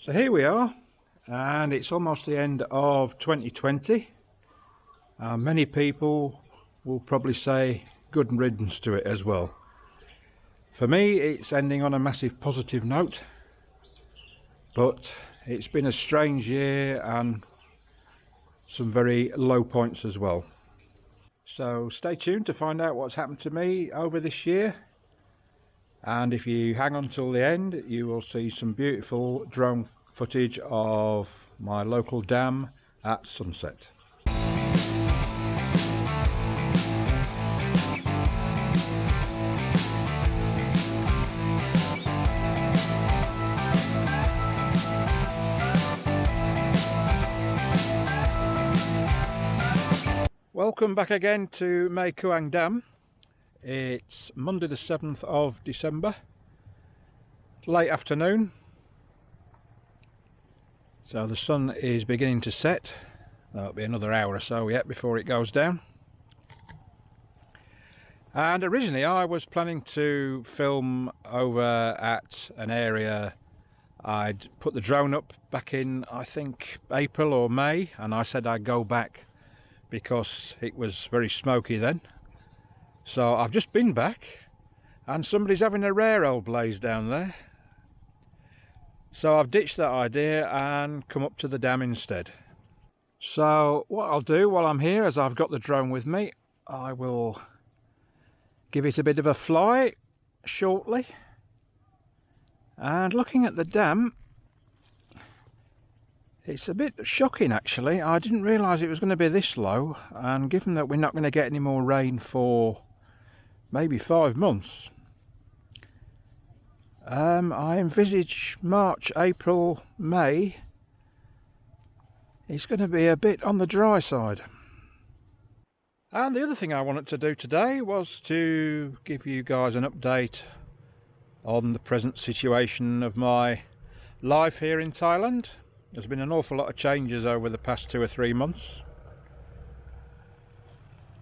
So here we are, and it's almost the end of 2020. Many people will probably say good riddance to it as well. For me, it's ending on a massive positive note, but it's been a strange year and some very low points as well. So stay tuned to find out what's happened to me over this year. And if you hang on till the end, you will see some beautiful drone footage of my local dam at sunset. Welcome back again to Mae Kuang Dam. It's Monday the 7th of December, late afternoon, so the sun is beginning to set. There'll be another hour or so yet before it goes down. And originally I was planning to film over at an area I'd put the drone up back in, I think, April or May, and I said I'd go back because it was very smoky then. So I've just been back and somebody's having a rare old blaze down there. So I've ditched that idea and come up to the dam instead. So what I'll do while I'm here, as I've got the drone with me, I will give it a bit of a fly shortly. And looking at the dam, it's a bit shocking actually. I didn't realise it was going to be this low, and given that we're not going to get any more rain for maybe 5 months, I envisage March, April, May it's going to be a bit on the dry side. And the other thing I wanted to do today was to give you guys an update on the present situation of my life here in Thailand. There's been an awful lot of changes over the past 2 or 3 months.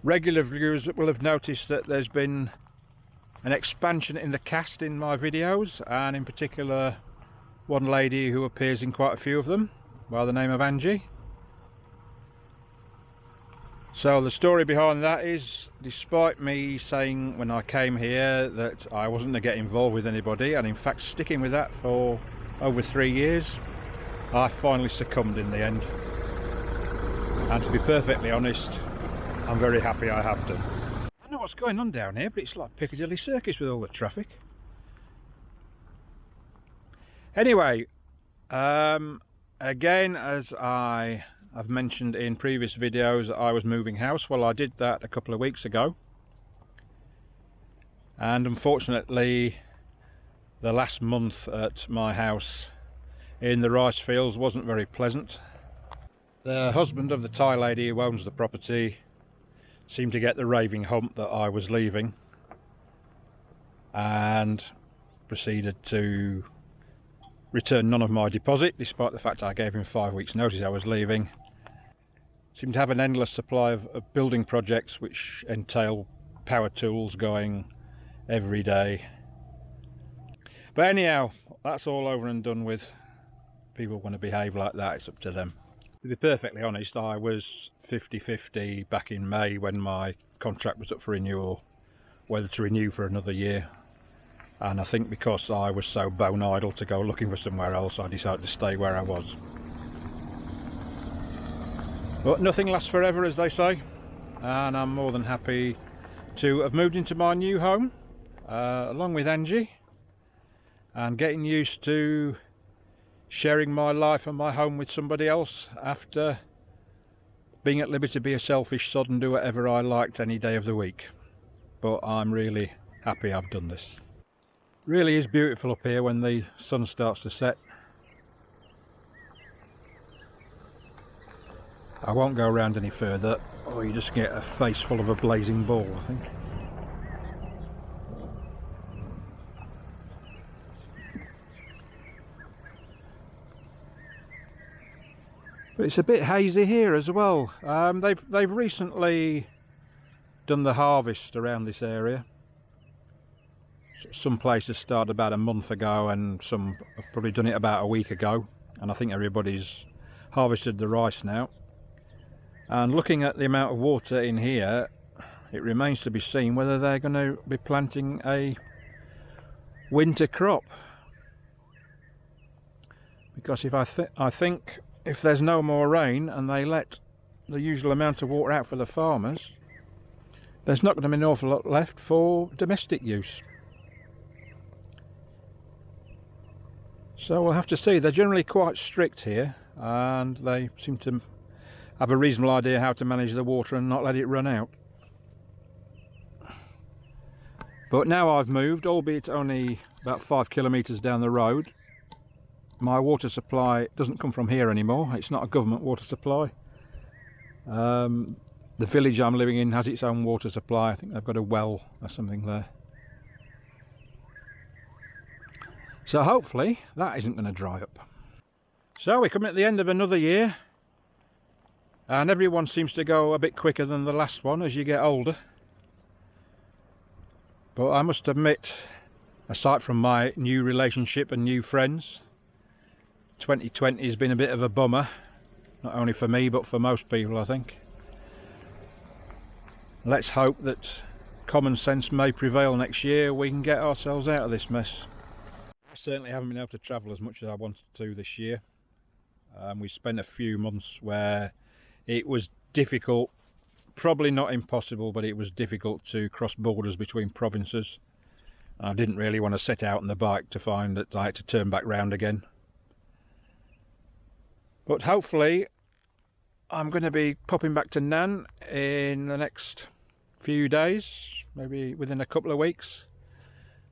Regular viewers will have noticed that there's been an expansion in the cast in my videos, and in particular one lady who appears in quite a few of them by the name of Angie. So the story behind that is, despite me saying when I came here that I wasn't going to get involved with anybody, and in fact sticking with that for over 3 years, I finally succumbed in the end. And to be perfectly honest, I'm very happy I have done. I don't know what's going on down here, but it's like Piccadilly Circus with all the traffic. Anyway, again, as I have mentioned in previous videos, I was moving house. Well, I did that a couple of weeks ago. And unfortunately, the last month at my house in the rice fields wasn't very pleasant. The husband of the Thai lady who owns the property seemed to get the raving hump that I was leaving, and proceeded to return none of my deposit, despite the fact I gave him 5 weeks notice I was leaving. Seemed to have an endless supply of building projects which entail power tools going every day. But anyhow, that's all over and done with. People want to behave like that, it's up to them. To be perfectly honest, I was 50-50 back in May when my contract was up for renewal, whether to renew for another year. And I think because I was so bone idle to go looking for somewhere else, I decided to stay where I was. But nothing lasts forever, as they say, and I'm more than happy to have moved into my new home, along with Angie, and getting used to sharing my life and my home with somebody else after being at liberty to be a selfish sod and do whatever I liked any day of the week. But I'm really happy I've done this. Really is beautiful up here when the sun starts to set. I won't go around any further, or you just get a face full of a blazing ball, I think. But it's a bit hazy here as well. They've recently done the harvest around this area. Some places started about a month ago, and some have probably done it about a week ago. and I think everybody's harvested the rice now. And looking at the amount of water in here, it remains to be seen whether they're going to be planting a winter crop. Because if I think if there's no more rain and they let the usual amount of water out for the farmers, there's not going to be an awful lot left for domestic use. So we'll have to see. They're generally quite strict here, and they seem to have a reasonable idea how to manage the water and not let it run out. But now I've moved, albeit only about 5 kilometres down the road. My water supply doesn't come from here anymore. It's not a government water supply. The village I'm living in has its own water supply. I think they've got a well or something there. So hopefully that isn't going to dry up. So we're coming at the end of another year, and everyone seems to go a bit quicker than the last one as you get older. But I must admit, aside from my new relationship and new friends, 2020 has been a bit of a bummer, not only for me but for most people, I think. Let's hope that common sense may prevail next year. We can get ourselves out of this mess. I certainly haven't been able to travel as much as I wanted to this year. We spent a few months where it was difficult, probably not impossible, but it was difficult to cross borders between provinces. I didn't really want to set out on the bike to find that I had to turn back round again. But hopefully I'm going to be popping back to Nan in the next few days, maybe within a couple of weeks.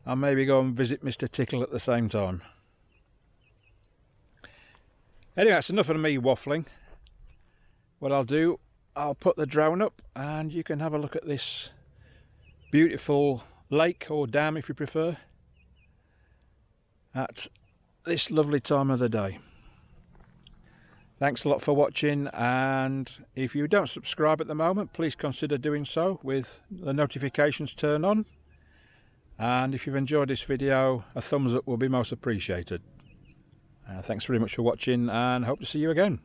I'll maybe go and visit Mr. Tickle at the same time. Anyway, that's enough of me waffling. What I'll do, I'll put the drone up and you can have a look at this beautiful lake, or dam if you prefer, at this lovely time of the day. Thanks a lot for watching, and if you don't subscribe at the moment, please consider doing so with the notifications turned on. And if you've enjoyed this video, a thumbs up will be most appreciated. Thanks very much for watching, and hope to see you again.